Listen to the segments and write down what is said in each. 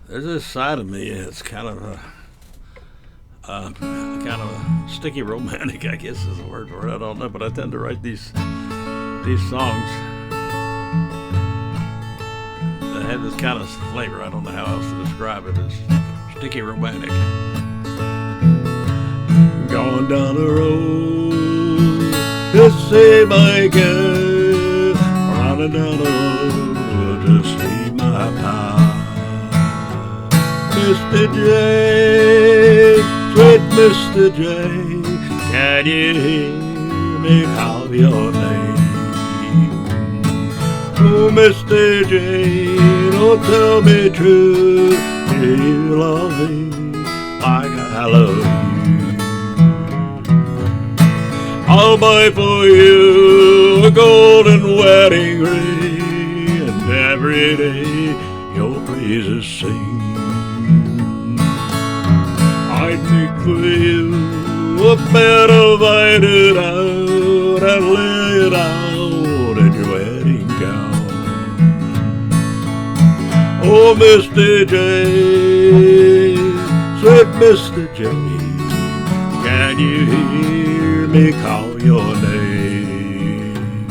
There's this side of me. It's kind of a sticky romantic, I guess is the word for it. I don't know, but I tend to write these songs that have this kind of flavor. I don't know how else to describe it as sticky romantic. Going down the road to see my girl, running down the road to see my pal. Mr. J, sweet Mr. J, can you hear me call your name? Oh, Mr. J, don't tell me true, do you love me like I love you? I'll buy for you a golden wedding ring, and every day your praises sing. I'd make for you a bed divided out and lay it out in your wedding gown. Oh, Mr. J, sweet Mr. J, can you hear me call your name?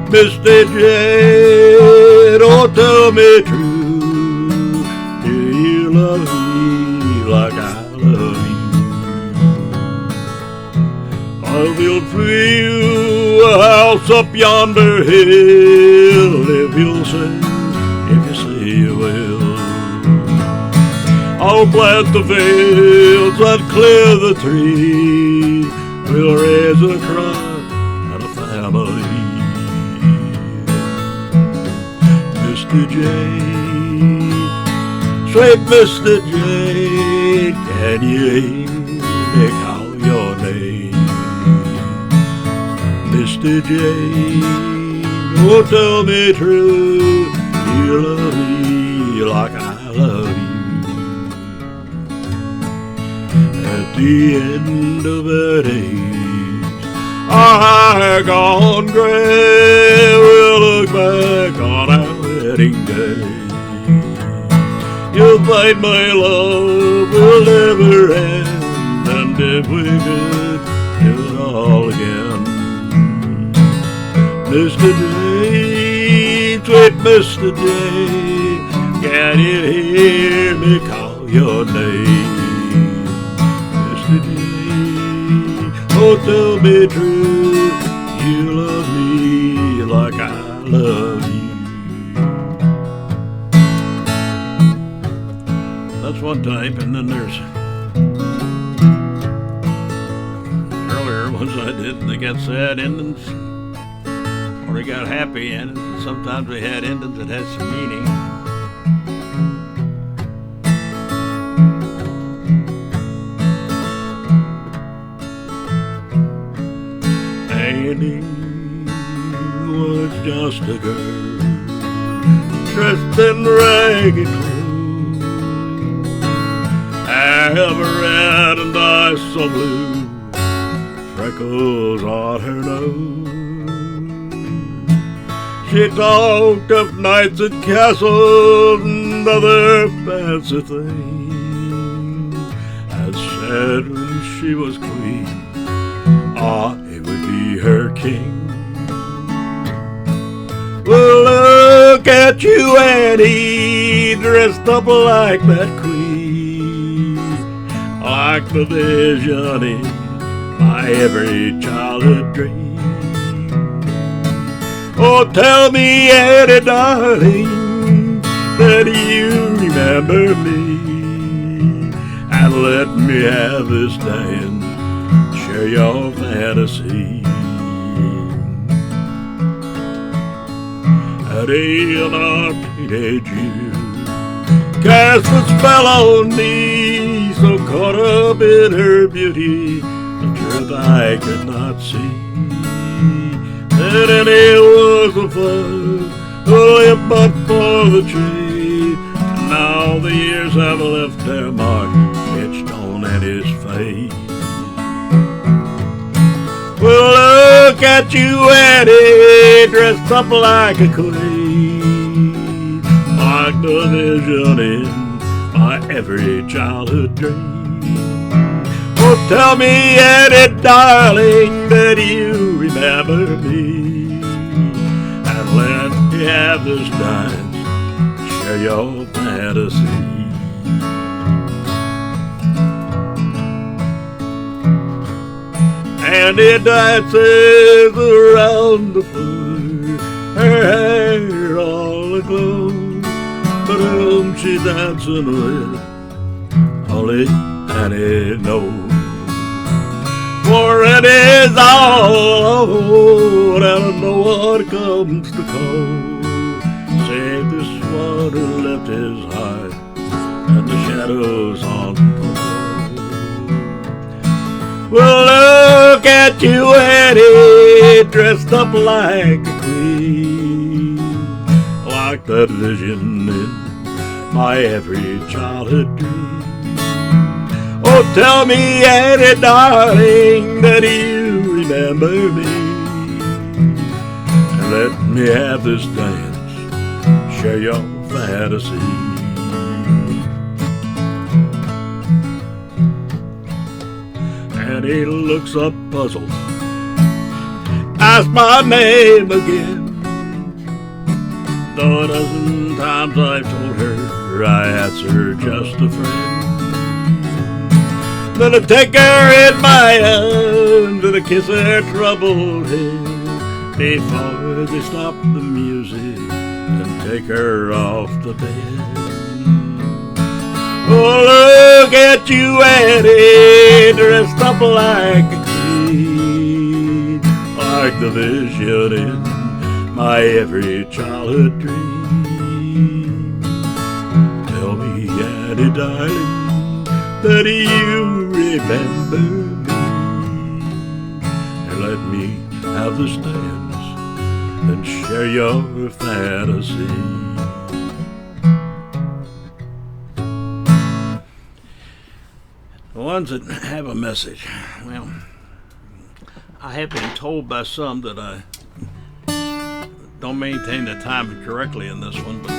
Mr. J, don't tell me true, do you love me like I love you? I'll build for you a house up yonder hill if you say you will. I'll plant the fields and clear the trees. We'll raise a crop and a family. Mr. J, sweet Mr. J, can you hear me call your name? Mr. J, don't tell me true, you love me like I love you. At the end of our days, our hair gone gray, we'll look back on our wedding day. You'll find my love will never end, and if we could do it all again. Mr. J, sweet Mr. J, can you hear me call your name? Mr. J, oh tell me true, you love me like I love you. That's one type, and then there's earlier ones I did, and they got sad endings, or they got happy endings, and sometimes they had endings that had some meaning. Annie was just a girl dressed in ragged clothes, hair red and eyes so blue, freckles on her nose. She talked of knights and castles and other fancy things, and said when she was queen, it would be her king. Well, look at you, Annie, dressed up like that queen, like the vision in my every childhood dream. Oh, tell me, Annie, darling, that you remember me, and let me have this dance, share your fantasy. At in our teenage years, cast a spell on me, so caught up in her beauty, the truth I could not see. And it was a fun, only but for the tree. And now the years have left their mark etched on Annie's face. Well, look at you, Annie, dressed up like a queen, like the vision in my every childhood dream. Oh, tell me, Eddie, darling, that you remember me, and let me have this dance, share your fantasy. And he dances around the floor, her hair all aglow, but whom she's dancing with, only Annie knows. For it is all alone, and no one comes to call, save this one who left his heart and the shadows on the wall. Well, look at you, Annie, dressed up like a queen, like that vision in my every childhood dream. Oh, tell me, Annie, darling, that you remember me, and let me have this dance, share your fantasy. And he looks up puzzled, asks my name again, though a dozen times I've told her I answer just a friend. Then I take her in my arms and I kiss her troubled head before they stop the music and take her off the bed. Oh, look at you, Annie, dressed up like a queen, like the vision in my every childhood dream. Tell me, Annie, darling, that you remember me, and let me have this dance and share your fantasy. The ones that have a message. Well, I have been told by some that I don't maintain the timing correctly in this one, but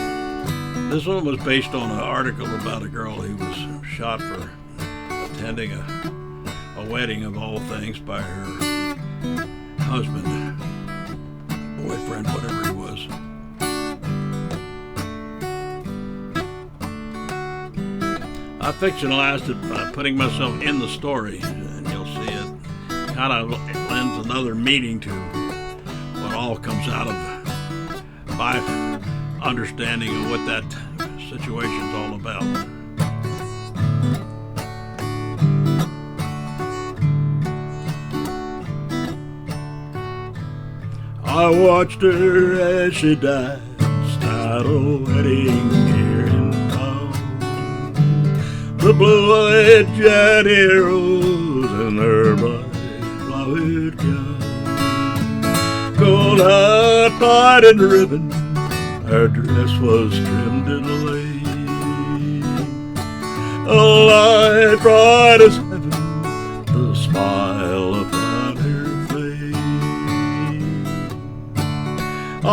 this one was based on an article about a girl who was shot for attending a wedding of all things by her husband, boyfriend, whatever he was. I fictionalized it by putting myself in the story, and you'll see it kind of lends another meaning to what all comes out of my understanding of what that situation's all about. I watched her as she danced at a wedding here in town. The blue-eyed Janeros in her bright flowered gown, gold hat tied and ribbon, her dress was trimmed in lace. A light bright as heaven, the smile upon her face. I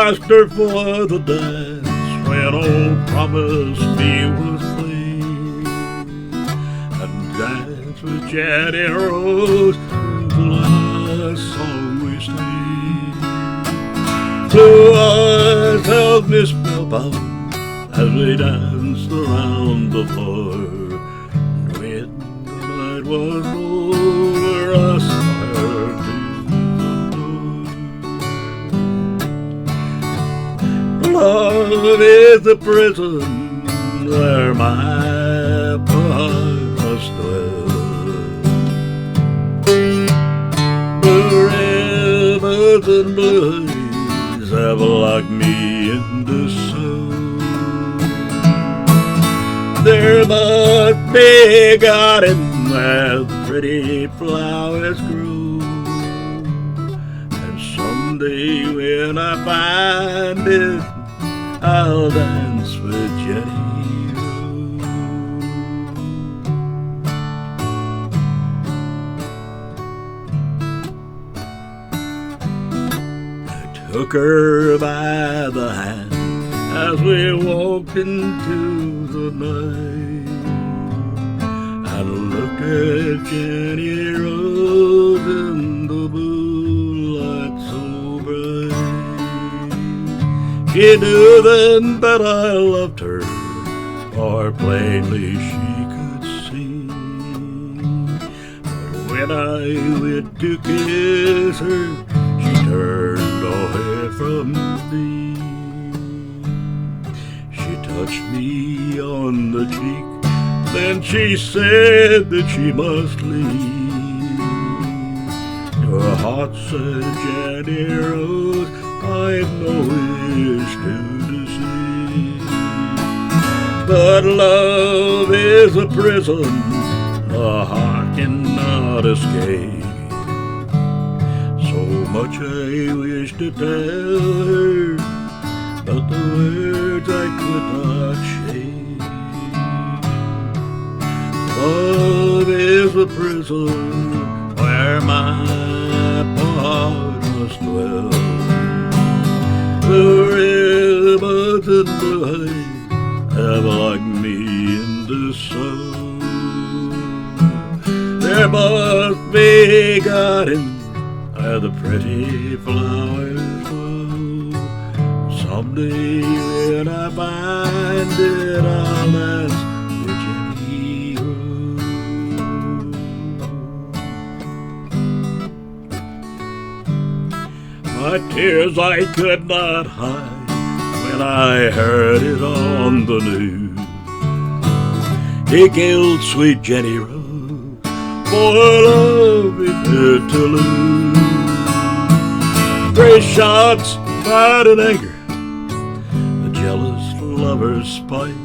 asked her for the dance when old promise me was slain, and dance with Jenny Rose, the last song we sang. Blue eyes held me spellbound as we danced around the floor, and when the night was over, I saw her to the door. Love is the prison where my poor heart must dwell. The rivers and blues have locked me in the soul. There must be a garden where pretty flowers grow, and someday when I find it, I'll dance with Jenny Rose. I took her by the hand as we walked into the night and looked at Jenny Rose in the moonlight so bright. She knew then that I loved her, more plainly she could see. But when I went to kiss her, she turned away from me. She touched me on the cheek, then she said that she must leave. Your heart, said Jenny Rose, I've no wish to deceive. But love is a prison the heart cannot escape. So much I wish to tell her, but the words I could not shake. Love is a prison where my heart must dwell. The ribbons and blue eyes have locked me in the sun. There must be a garden where the pretty flowers blow. Someday when I find it, I'll dance with Jenny Rose. My tears I could not hide when I heard it on the news. He killed sweet Jenny Rose for love he had to lose. 3 shots fired in anger, the jealous lover's spite,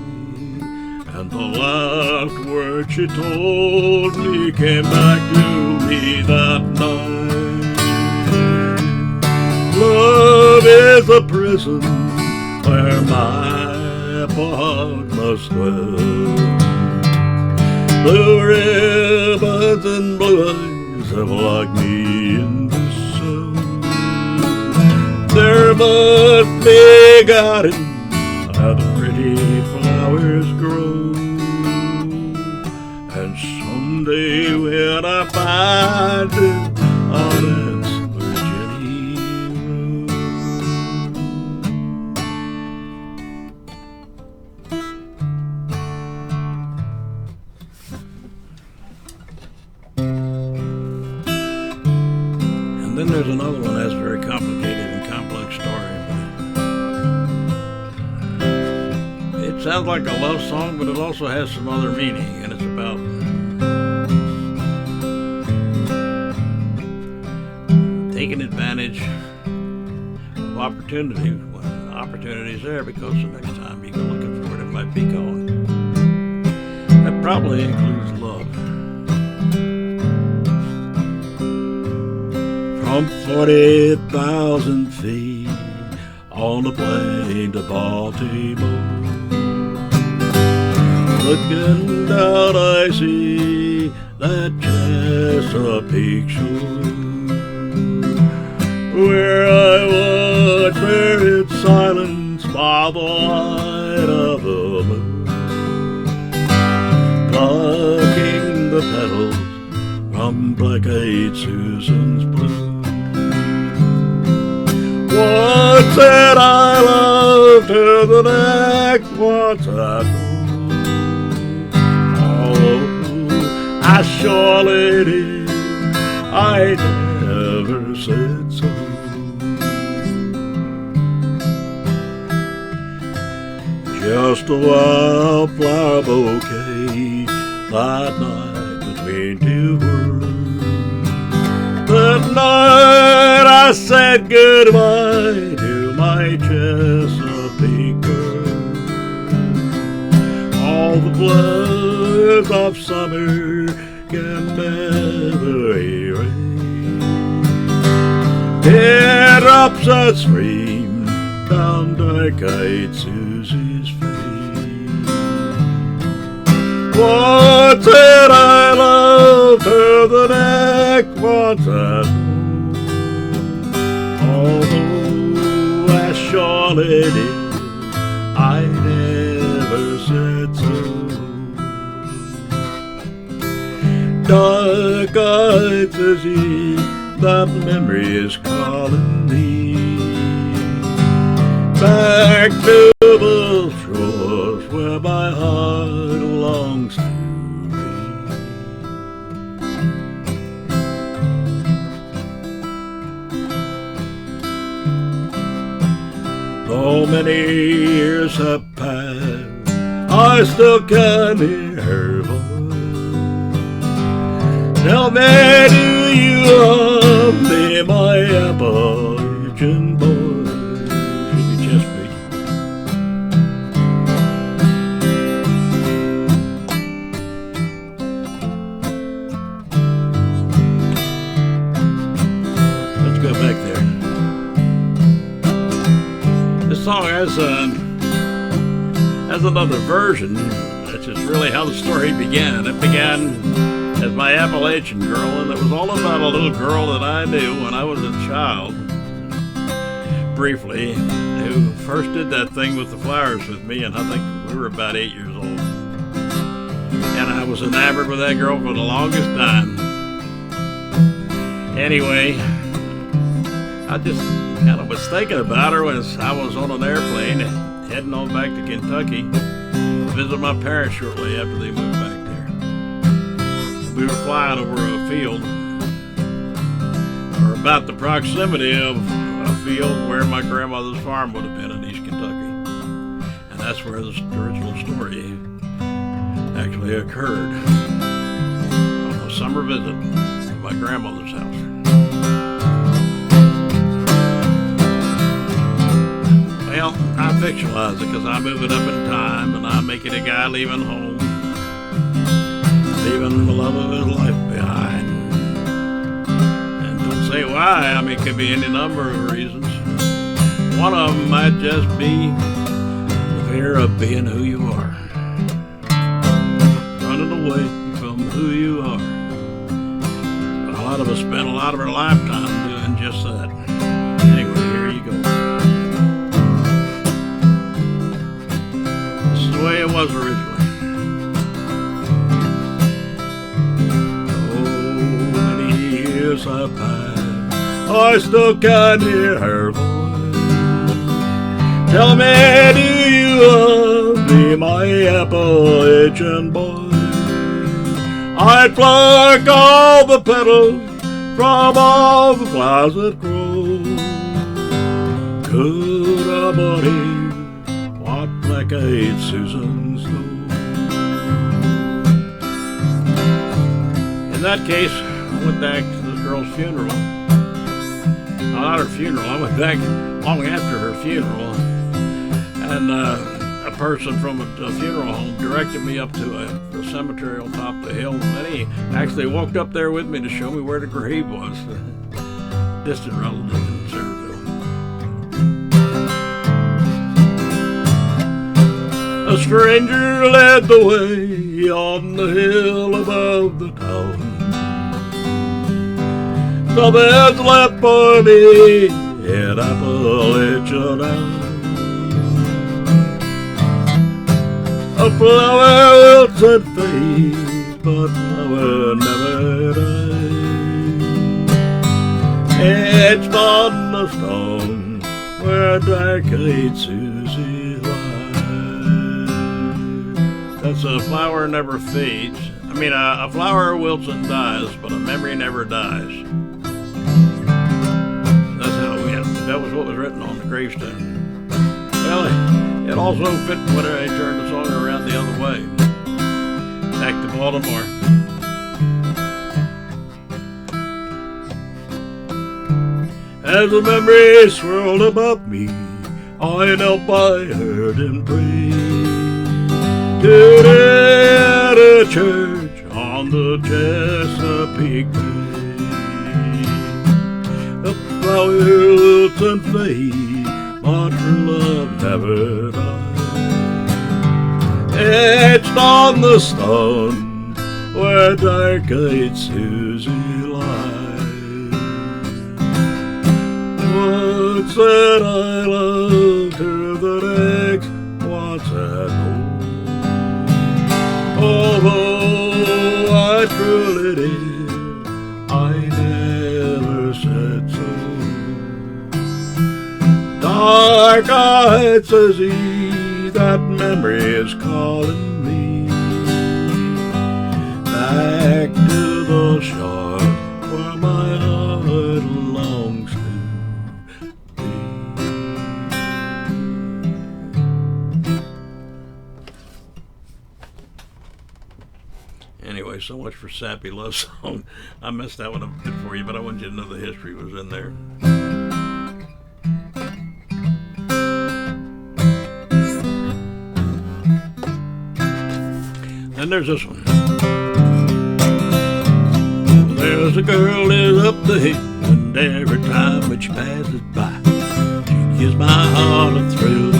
and the last word she told me came back to me that night. Love is a prison where my heart must dwell. Blue ribbons and blue eyes have locked me in the sun. There must be a garden where the pretty flowers grow. And someday when I find it, I'll dance with Jenny Rose. And then there's another one that's very complicated and complex story. It sounds like a love song, but it also has some other meaning, and it's about taking advantage of opportunity when opportunity's there, because the next time you go looking for it, it might be gone. That probably includes love. From 40,000 feet on the plane to Baltimore, looking down I see that Chesapeake shore, where I watch buried silence by the light of the moon, plucking the petals from black-eyed Susan's bloom. Once said I loved her, the next once I know. Oh, I surely did, I never said so. Just a wildflower bouquet that night between 2 worlds. That night I said goodbye to my Chesapeake girl. All the floods of summer can never erase. Teardrops that stream down dark-eyed Susie's face. Once said I loved her, the next once I know. Although I surely did, said so. Dark-eyed says he, that memory is calling me back to the shores where my heart longs to be. So many years have passed, I still can hear her voice. Tell me, do you love me, my Appalachian boy? Should be Chesapeake. Let's go back there. This song has another version, which is really how the story began. It began as my Appalachian Girl, and it was all about a little girl that I knew when I was a child, briefly, who first did that thing with the flowers with me, and I think we were about 8 years old. And I was enamored with that girl for the longest time. Anyway, I just kind of was thinking about her as I was on an airplane heading on back to Kentucky to visit my parents shortly after they moved back there. We were flying over a field, or about the proximity of a field where my grandmother's farm would have been in East Kentucky. And that's where the original story actually occurred, on a summer visit to my grandmother's house. Well, I fictionalize it because I move it up in time and I make it a guy leaving home, leaving the love of his life behind. And don't say why. I mean, it could be any number of reasons. One of them might just be the fear of being who you are, running away from who you are. But a lot of us spend a lot of our lifetime doing just that. Anyway, here you go. This is the way it was originally. I pass, I still can hear her voice. Tell me, do you love me, my Appalachian boy? I'd pluck all the petals from all the flowers that grow. Could a body walk like a Susan Snow? In that case, I went back to this girl's funeral. Not her funeral, I went back long after her funeral. And a person from a funeral home directed me up to a cemetery on top of the hill. And then he actually walked up there with me to show me where the grave was. Distant relative in Centerville. A stranger led the way on the hill above the town. The beds left for me in Appalachian Town. A flower wilts and fades, but flower never dies. Etched on the stone where dark-eyed Susie lies. That's a flower never fades. I mean, a flower wilts and dies, but a memory never dies. That's how it went. That was what was written on the gravestone. Well, it also fit when I turned the song around the other way. Back to Baltimore. As the memory swirled above me, I knelt by her and prayed. Today at a church on the Chesapeake Bay, the flower wilts and fade, but her love never dies. Etched on the stone where dark-eyed Susie lies. Once said I loved her, the next one said no. Oh, I truly did. I never said so. Dark-eyed says he, that memory is calling me back to the shore where my heart longs to be. Anyway, so much for Sappy Love Song. I messed that one up a bit for you, but I wanted you to know the history was in there. And there's this one. There's a girl lives up the hill, and every time when she passes by, she gives my heart a thrill.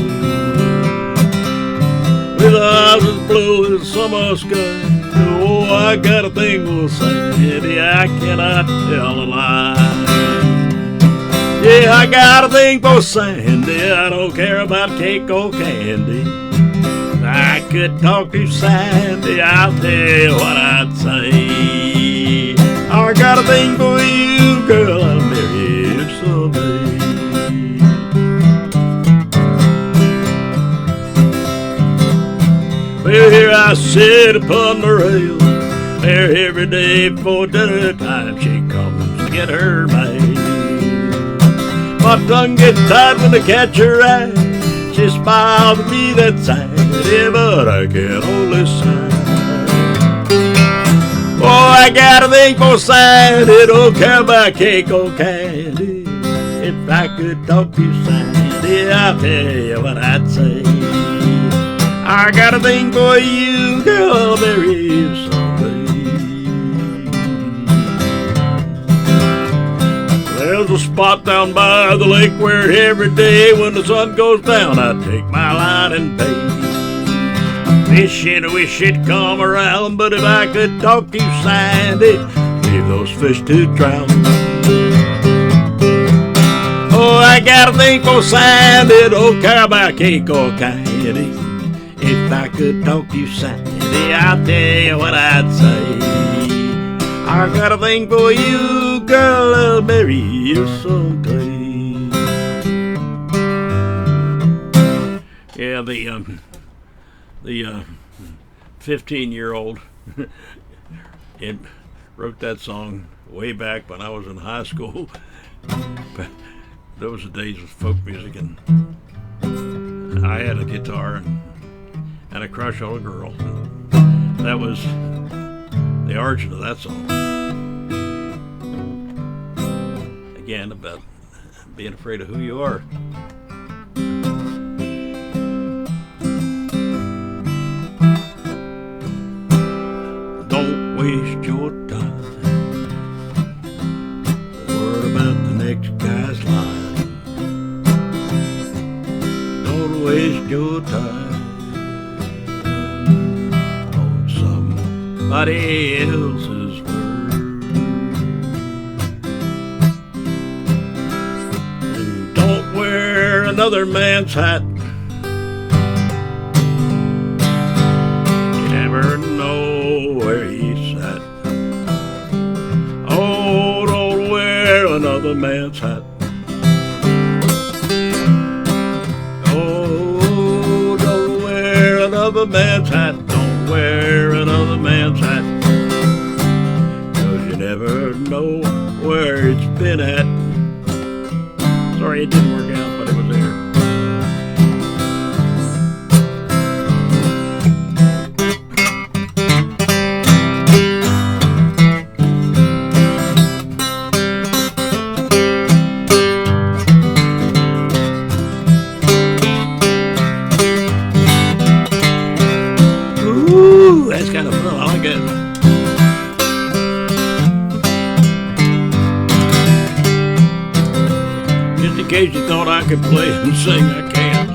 With eyes as blue as the summer sky, oh, I got a thing for Sandy, I cannot tell a lie. Yeah, I got a thing for Sandy, I don't care about cake or candy. If I could talk to Sandy, I'll tell you what I'd say. I got a thing for you, girl, I'll marry you someday. Well, here I sit upon the rail, there every day before dinner time she comes to get her mail. My tongue gets tied when I catch her eye, she smiles at me that side, yeah, but I can only sigh. Oh, I got a thing for Sandy, don't care about cake or candy. If I could talk to Sandy, I'll tell you what I'd say. I got a thing for you, girl, I'll marry you someday. There's a spot down by the lake where every day when the sun goes down, I take my line and bait. Fish and I wish it'd come around, but if I could talk to Sandy, leave those fish to drown. Oh, I got a thing for Sandy, don't care about cake or candy. If I could talk to Sandy, I'll tell you what I'd say. I got a thing for you, girl, I'll marry you someday. Yeah, the 15-year-old it wrote that song way back when I was in high school. Those were the days of folk music, and I had a guitar and a crush on a girl. That was the origin of that song. Again, about being afraid of who you are. Don't waste your time worried about the next guy's line. Don't waste your time on somebody else's word. And don't wear another man's hat. You never know where he's at. Oh, don't wear another man's hat. Oh, don't wear another man's hat. Don't wear another man's hat. 'Cause you never know where it's been at. Sorry it didn't work out, but it was there. That's kind of fun. I like it. Just in case you thought I could play and sing, I can't.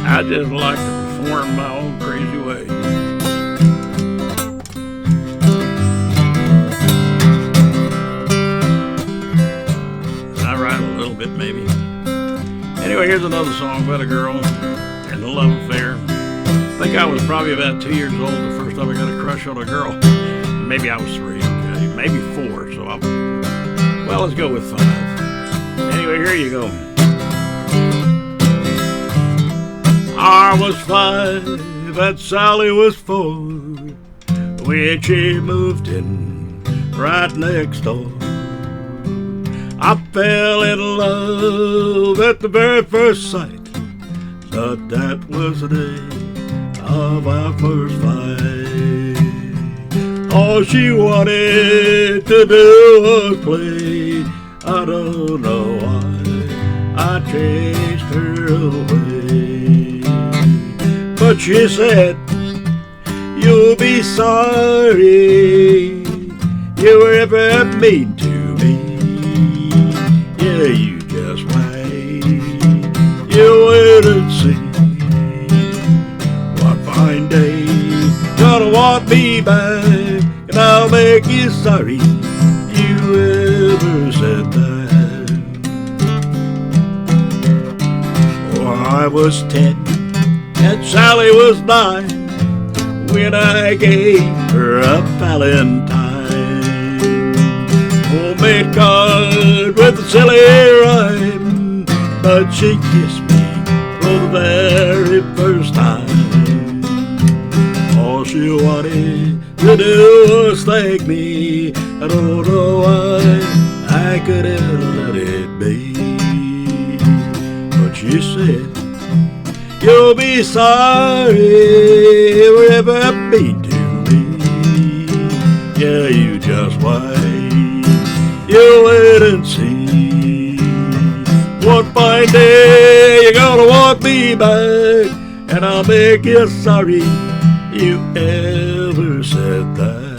I just like to perform my own crazy way. I write a little bit, maybe. Anyway, here's another song about a girl and a love affair. Think think I was probably about 2 years old the first time I got a crush on a girl. Maybe I was 3, okay, maybe 4. So well, let's go with 5. Anyway, here you go. I was 5 and Sally was 4 when she moved in right next door. I fell in love at the very first sight, but that was the day of our first fight. All she wanted to do was play. I don't know why I chased her away. But she said, you'll be sorry you were ever mean to me. Yeah, you just wait. You wait and see. One fine day, gonna want me back, and I'll make you sorry you ever said that. Oh, I was 10 and Sally was 9 when I gave her a valentine. Homemade card with a silly rhyme, but she kissed me for the very first time. All she wanted to do was thank me. I don't know why I could ever let it be. But she said, you'll be sorry you were ever mean to me. Yeah, you just wait. You wait and see. One fine day you're gonna want me back, and I'll make you sorry you ever said that.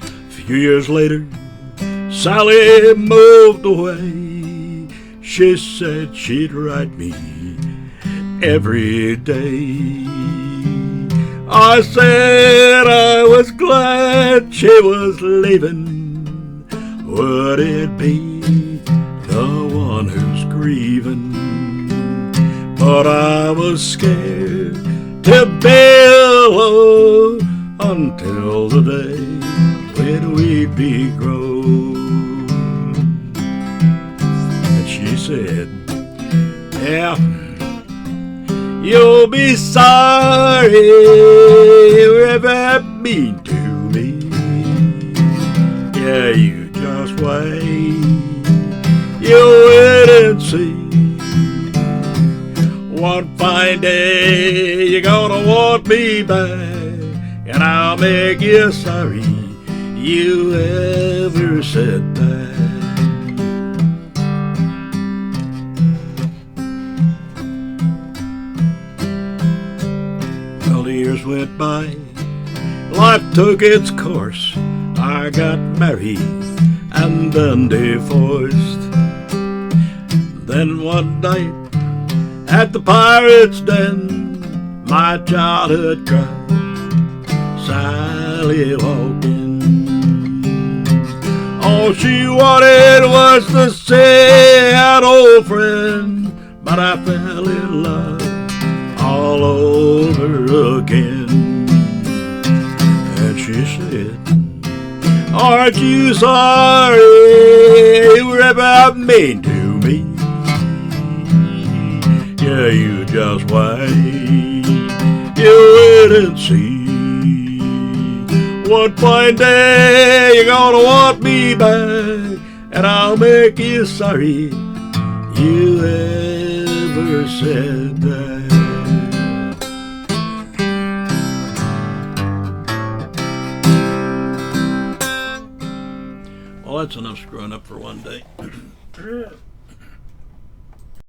A few years later, Sally moved away. She said she'd write me every day. I said I was glad she was leaving. Would it be the one who's grieving? But I was scared to be alone until the day when we'd be grown. And she said, yeah, you'll be sorry you were ever mean to me. Yeah, you just wait. You wait and see. One fine day you're gonna want me back, and I'll make you sorry you ever said that. Well, the years went by, life took its course. I got married and then divorced. Then one night at the pirate's den, my childhood cry, Sally walked in. All she wanted was to say an old friend, but I fell in love all over again. And she said, aren't you sorry you were ever mean to me? Yeah, you just wait. You wait and see. One fine day you're gonna want me back, and I'll make you sorry you ever said that. Well, that's enough screwing up for one day.